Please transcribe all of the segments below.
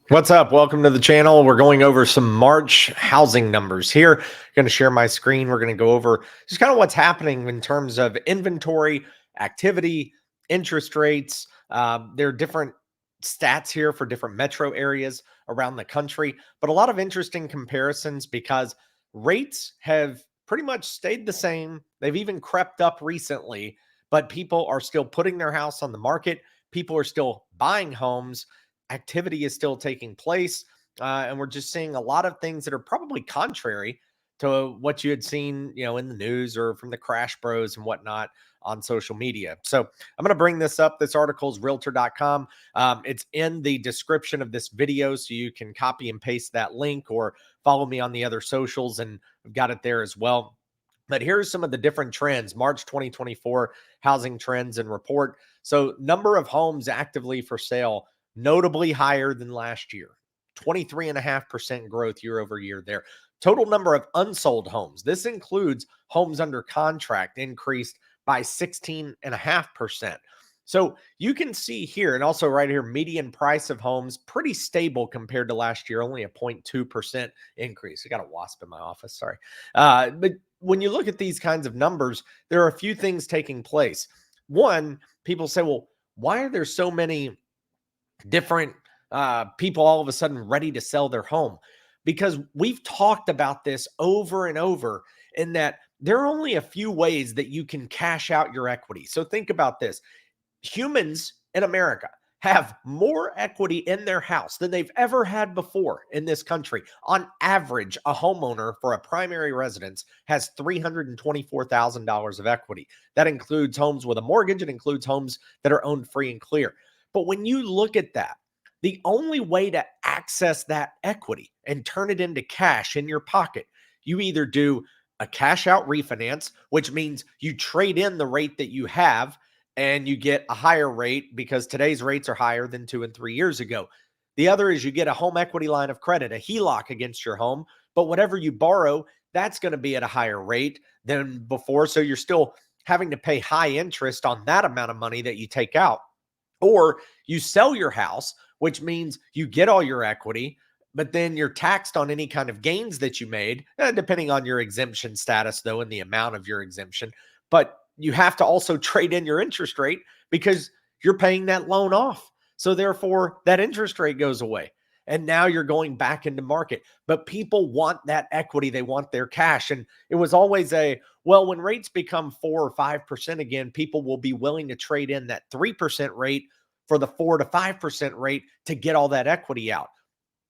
What's up? Welcome to the channel. We're going over some March housing numbers here. Going to share my screen. We're going to go over just kind of what's happening in terms of inventory, activity, interest rates. There are different stats here for different metro areas around the country, but a lot of interesting comparisons because rates have pretty much stayed the same. They've even crept up recently, but people are still putting their house on the market. People are still buying homes, activity is still taking place. And we're just seeing a lot of things that are probably contrary to what you had seen, in the news or from the Crash Bros and whatnot on social media. So I'm going to bring this up. This article is realtor.com. It's in the description of this video, so you can copy and paste that link or follow me on the other socials, and I've got it there as well. But here's some of the different trends, March 2024 housing trends and report. So number of homes actively for sale, notably higher than last year. 23.5% growth year over year there. Total number of unsold homes, this includes homes under contract, increased by 16.5%. So you can see here, and also right here, median price of homes pretty stable compared to last year, only a 0.2% increase. I got a wasp in my office, sorry. But when you look at these kinds of numbers, there are a few things taking place. One, people say, well, why are there so many different people all of a sudden ready to sell their home? Because we've talked about this over and over, in that there are only a few ways that you can cash out your equity. So think about this. Humans in America have more equity in their house than they've ever had before in this country. On average, a homeowner for a primary residence has $324,000 of equity. That includes homes with a mortgage. It includes homes that are owned free and clear. But when you look at that, the only way to access that equity and turn it into cash in your pocket, you either do a cash out refinance, which means you trade in the rate that you have and you get a higher rate because today's rates are higher than 2 and 3 years ago. The other is you get a home equity line of credit, a HELOC against your home, but whatever you borrow, that's going to be at a higher rate than before. So you're still having to pay high interest on that amount of money that you take out. Or you sell your house, which means you get all your equity, but then you're taxed on any kind of gains that you made, depending on your exemption status, though, and the amount of your exemption. But you have to also trade in your interest rate because you're paying that loan off. So therefore, that interest rate goes away. And now you're going back into market. But people want that equity. They want their cash. And it was always well, when rates become 4 or 5% again, people will be willing to trade in that 3% rate for the 4 to 5% rate to get all that equity out.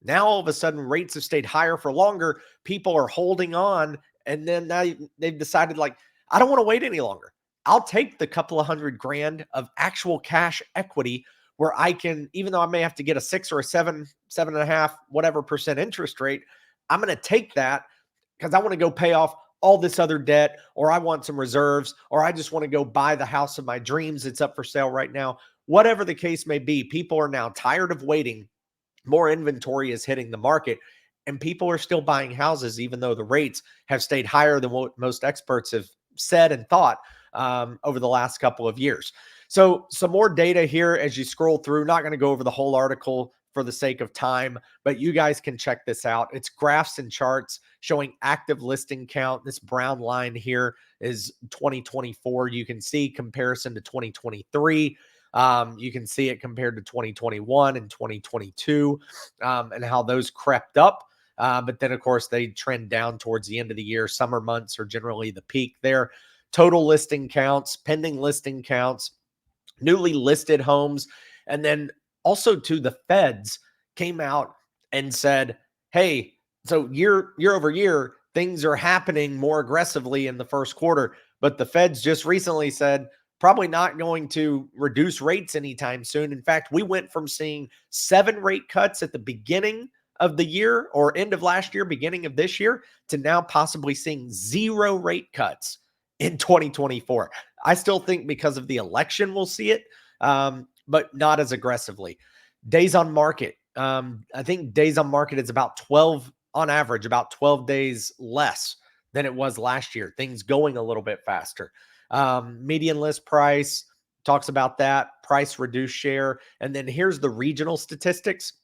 Now, all of a sudden, rates have stayed higher for longer. People are holding on. And then now they've decided, like, I don't want to wait any longer. I'll take the couple of $100,000 of actual cash equity, where I can, even though I may have to get a 6 or a 7.5, whatever percent interest rate, I'm going to take that because I want to go pay off all this other debt, or I want some reserves, or I just want to go buy the house of my dreams. It's up for sale right now. Whatever the case may be, people are now tired of waiting. More inventory is hitting the market, and people are still buying houses, even though the rates have stayed higher than what most experts have said and thought over the last couple of years. So some more data here as you scroll through. Not going to go over the whole article for the sake of time, but you guys can check this out. It's graphs and charts showing active listing count. This brown line here is 2024. You can see comparison to 2023. You can see it compared to 2021 and 2022 and how those crept up. But then, of course, they trend down towards the end of the year. Summer months are generally the peak there. Total listing counts, pending listing counts, newly listed homes. And then also to the feds came out and said, hey, so year over year, things are happening more aggressively in the first quarter. But the feds just recently said, probably not going to reduce rates anytime soon. In fact, we went from seeing 7 rate cuts at the beginning of the year or end of last year, beginning of this year, to now possibly seeing 0 rate cuts in 2024. I still think because of the election, we'll see it, but not as aggressively. Days on market. I think days on market is about 12 on average, about 12 days less than it was last year. Things going a little bit faster. Median list price talks about that, price reduced share. And then here's the regional statistics.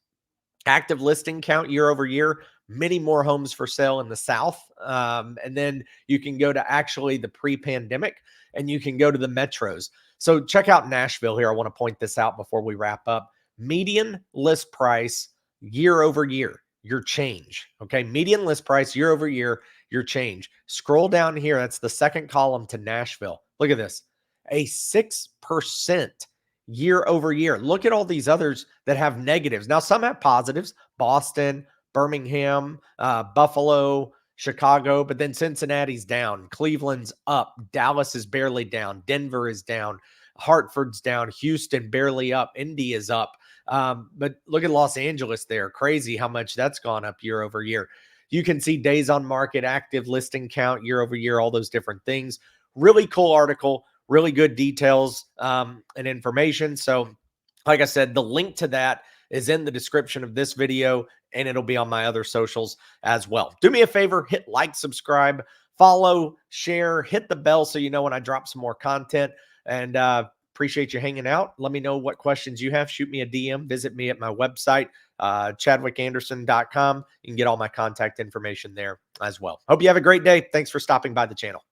Active listing count year over year, many more homes for sale in the South. And then you can go to actually the pre-pandemic, and you can go to the metros. So check out Nashville here. I want to point this out before we wrap up. Median list price year over year, your change. Okay. Median list price year over year, your change. Scroll down here. That's the second column to Nashville. Look at this, a 6% year over year. Look at all these others that have negatives. Now, some have positives: Boston, Birmingham, Buffalo, Chicago, but then Cincinnati's down, Cleveland's up, Dallas is barely down, Denver is down, Hartford's down, Houston barely up, Indy is up. But look at Los Angeles there. Crazy how much that's gone up year over year. You can see days on market, active listing count year over year, all those different things. Really cool article, really good details and information. So, like I said, the link to that is in the description of this video, and it'll be on my other socials as well. Do me a favor, hit like, subscribe, follow, share, hit the bell so you know when I drop some more content. And appreciate you hanging out. Let me know what questions you have. Shoot me a DM. Visit me at my website, chadwickanderson.com. You can get all my contact information there as well. Hope you have a great day. Thanks for stopping by the channel.